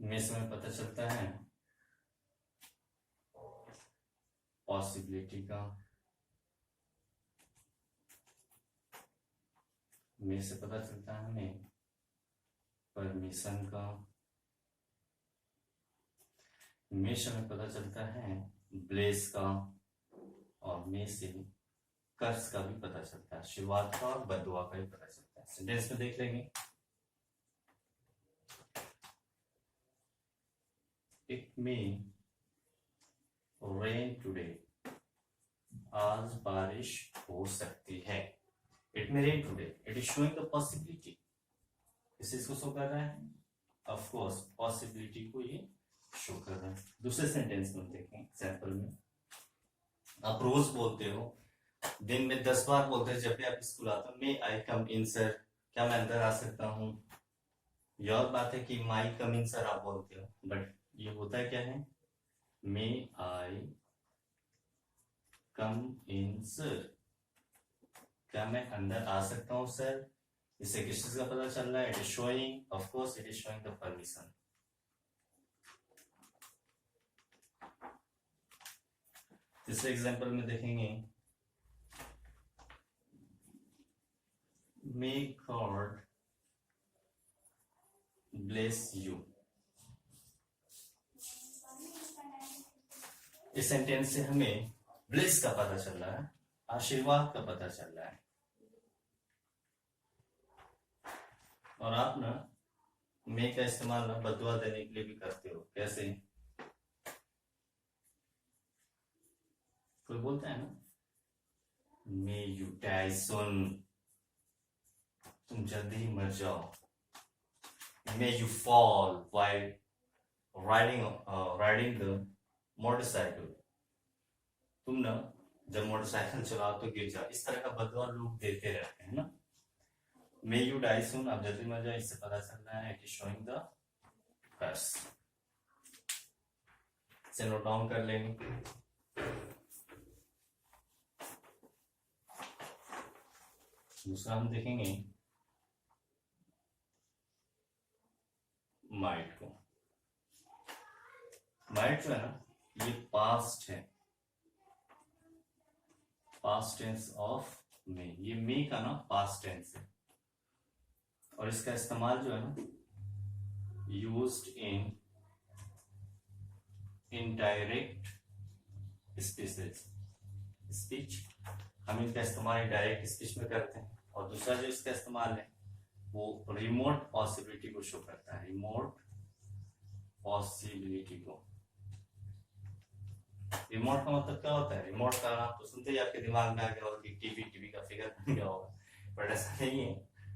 में से हमें पता चलता है पॉसिबिलिटी का, में से पता चलता है हमें परमिशन का, में से हमें पता चलता है ब्लेस का, और में से कर्स का भी पता चलता है, शुरुआत का और बददुआ का भी पता चलता है। सेंटेंस में देख लेंगे। इट मे रेन टुडे, आज बारिश हो सकती है। It may rain today, it is showing the possibility. किस चीज को शो कर रहा है? ऑफ कोर्स पॉसिबिलिटी को ये शो कर रहा है। दूसरे सेंटेंस में देखें एग्जांपल में, आप रोज बोलते हो, दिन में 10 बार बोलते हैं जब भी आप स्कूल आते हो, मे आई कम इन सर, क्या मैं अंदर आ सकता हूँ? ये और बात है कि माई कम इन सर आप बोलते हो, बट ये होता है क्या है? मे आई कम इन सर, क्या मैं अंदर आ सकता हूँ सर? इससे किस चीज का पता चल रहा है? It is showing, of course it is showing the permission. तीसरे एग्जांपल में देखेंगे, मे गॉड ब्लेस यू। इस सेंटेंस से हमें ब्लेस का पता चल रहा है, आशीर्वाद का पता चल रहा है। और आप ना मे का इस्तेमाल ना बदुआ देने के लिए भी करते हो। कैसे? कोई बोलता है ना, मे यू डाई सून, तुम जल्दी ही मर जाओ। May you fall while riding the motorcycle, तुम ना जब मोटरसाइकिल चलाओ तो गिर जाओ। इस तरह का बदुआ लोग देते रहते हैं ना। मे यू डाई सून, आप जल्दी मर जाओ, इससे पता चल रहा है it is showing the curves. इसे नोट डाउन कर लेंगे। दूसरा हम देखेंगे माइट को। माइट जो है ना, ये पास्ट है, पास्ट टेंस ऑफ मे। ये मे का ना पास्ट टेंस है, और इसका इस्तेमाल जो है ना यूज्ड इन इनडायरेक्ट स्पीच। हम इनका इस्तेमाल डायरेक्ट स्पीच में करते हैं। और दूसरा जो इसका इस्तेमाल है वो रिमोट पॉसिबिलिटी को शो करता है, रिमोट पॉसिबिलिटी को। रिमोट का मतलब क्या होता है? रिमोट का नाम तो सुनते ही आपके दिमाग में आ गया होगा कि टीवी का फिगर बन गया होगा, बट ऐसा नहीं है।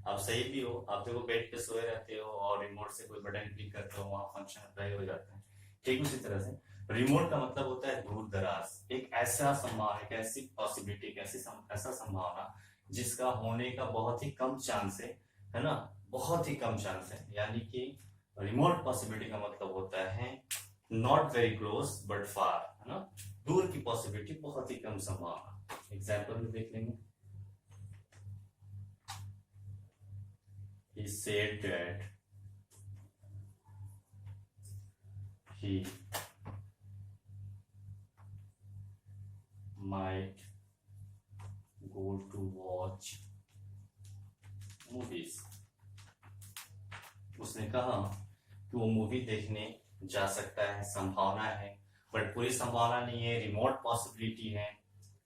आप सही भी हो, आप देखो बेड पे सोए रहते हो और रिमोट से कोई बटन क्लिक करते हो, वहां फंक्शन अप्लाई हो जाता है। ठीक उसी तरह से रिमोट का मतलब होता है दूर दराज, एक ऐसा संभावना, एक ऐसी पॉसिबिलिटी, ऐसा संभावना जिसका होने का बहुत ही कम चांस है ना, बहुत ही कम चांस है। यानी कि रिमोट पॉसिबिलिटी का मतलब होता है नॉट वेरी क्लोज बट फार, है ना, दूर की पॉसिबिलिटी, बहुत ही कम संभावना। एग्जाम्पल में देख लेंगे। He said that he might go to watch movies. उसने कहा कि वो मूवी देखने जा सकता है, संभावना है, बट पूरी संभावना नहीं है, रिमोट पॉसिबिलिटी है,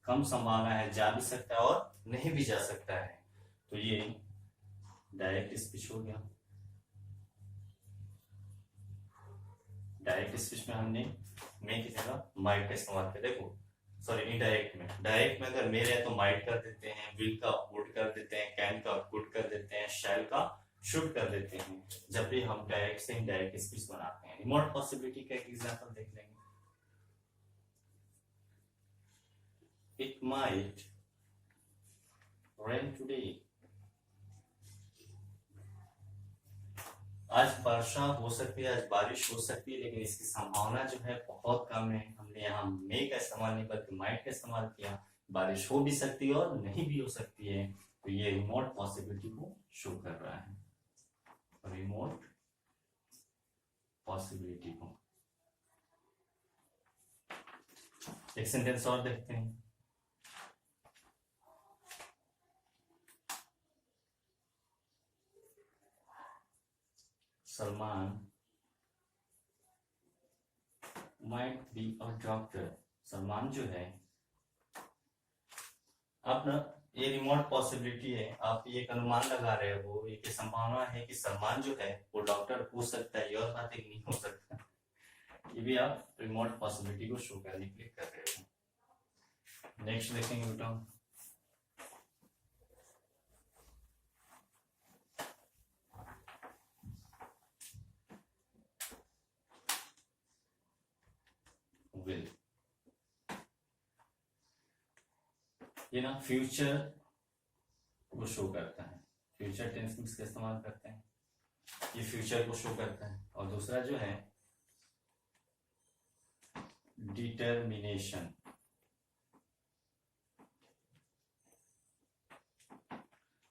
कम संभावना है, जा भी सकता है और नहीं भी जा सकता है। तो ये डायरेक्ट स्पीच हो गया। डायरेक्ट स्पीच में हमने मे की जगह माइट का इस्तेमाल किया। देखो सॉरी, इनडायरेक्ट में, डायरेक्ट में अगर मेरे है तो माइट कर देते हैं, विल का वुड कर देते हैं, कैन का कुड कर देते हैं, शैल का शुड कर देते हैं, जब भी हम डायरेक्ट से इनडायरेक्ट स्पीच बनाते हैं। रिमोट पॉसिबिलिटी का एक एग्जांपल देख लेंगे। इट माइट रेन टुडे, आज वर्षा हो सकती है, आज बारिश हो सकती है, लेकिन इसकी संभावना जो है बहुत कम है। हमने यहाँ मे का इस्तेमाल नहीं बल्कि माइट का इस्तेमाल किया। बारिश हो भी सकती है और नहीं भी हो सकती है। तो ये रिमोट पॉसिबिलिटी को शो कर रहा है, रिमोट पॉसिबिलिटी को। एक सेंटेंस और देखते हैं। Salman might be a doctor. Salman जो है, आप ना, ये रिमोट पॉसिबिलिटी है, आप ये एक अनुमान लगा रहे हो, एक संभावना है कि सलमान जो है वो डॉक्टर हो सकता है, और बात एक नहीं हो सकता। ये भी आप रिमोट पॉसिबिलिटी को शो करने के लिए कर रहे हो। नेक्स्ट देखेंगे बेटा, विल। ये ना फ्यूचर को शो करता है, फ्यूचर टेंस में इसका इस्तेमाल करते हैं, ये फ्यूचर को शो करता है। और दूसरा जो है डिटर्मिनेशन,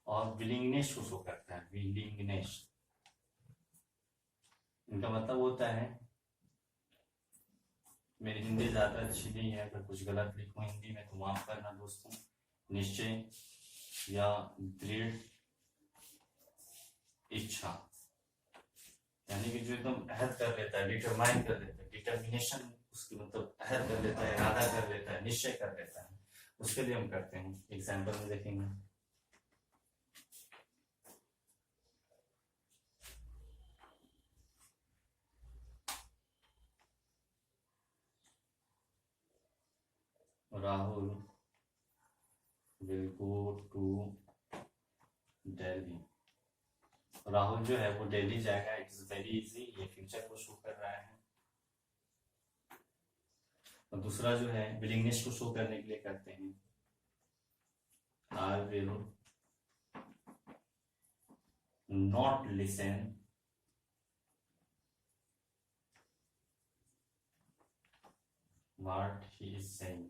और विलिंगनेस को शो करता है, विलिंगनेस। इनका मतलब होता है, मेरी हिंदी ज्यादा अच्छी नहीं है, अगर कुछ गलत लिखूं हिंदी में तो माफ करना दोस्तों। निश्चय या दृढ़ इच्छा, यानी कि जो एकदम अहद कर लेता है, डिटरमाइन कर लेता है। डिटर्मिनेशन उसकी मतलब अहद कर लेता है, इरादा कर लेता है, निश्चय कर लेता है, उसके लिए हम करते हैं। एग्जाम्पल में देखेंगे, Rahul will go to Delhi. Rahul जो है वो दिल्ली जाएगा, इट इज वेरी इजी, ये फ्यूचर को शो कर रहा है। और दूसरा जो है विलिंगनेस को शो करने के लिए करते हैं, I will not listen what he is saying.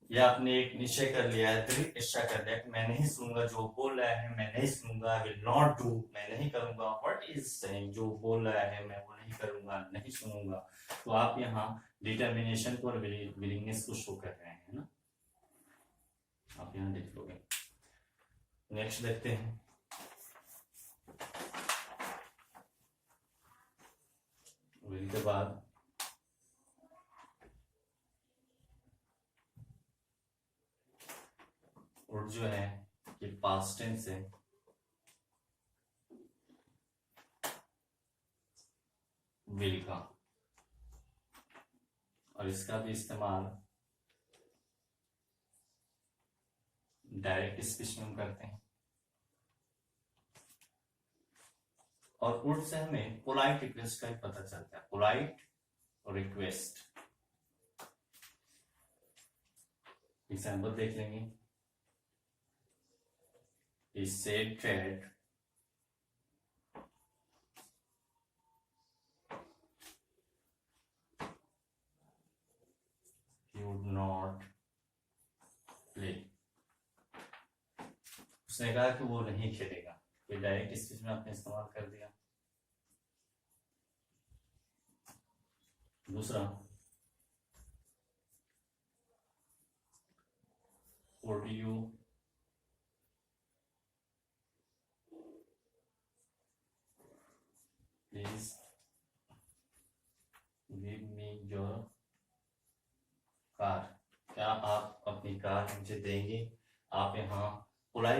या आपने एक निश्चय कर लिया है, दृढ़ निश्चय कर लिया कि मैं नहीं सुनूंगा जो बोल रहा है, मैं नहीं सुनूंगा, आई विल नॉट डू, मैं नहीं करूंगा, व्हाट इज सेइंग, जो बोल रहा है मैं वो नहीं करूंगा, नहीं सुनूंगा। तो आप यहाँ डिटर्मिनेशन को और विलिंगनेस को शो कर रहे हैं ना, आप यहाँ देख लोगे। नेक्स्ट देखते हैं, विल के बाद और जो है ये पास्ट टेंस है, विल का, और इसका भी इस्तेमाल डायरेक्ट स्पीच में हम करते हैं। और उर्द से हमें पोलाइट रिक्वेस्ट का ही पता चलता है, पोलाइट रिक्वेस्ट। एग्जाम्पल देख लेंगे, he said that he would not play। उसने कहा कि वो नहीं खेलेगा, ये डायरेक्ट स्पीच में आपने इस्तेमाल कर दिया। दूसरा, would you please give me your car, क्या आप अपनी कार मुझे देंगे। आप यहाँ पोलाइट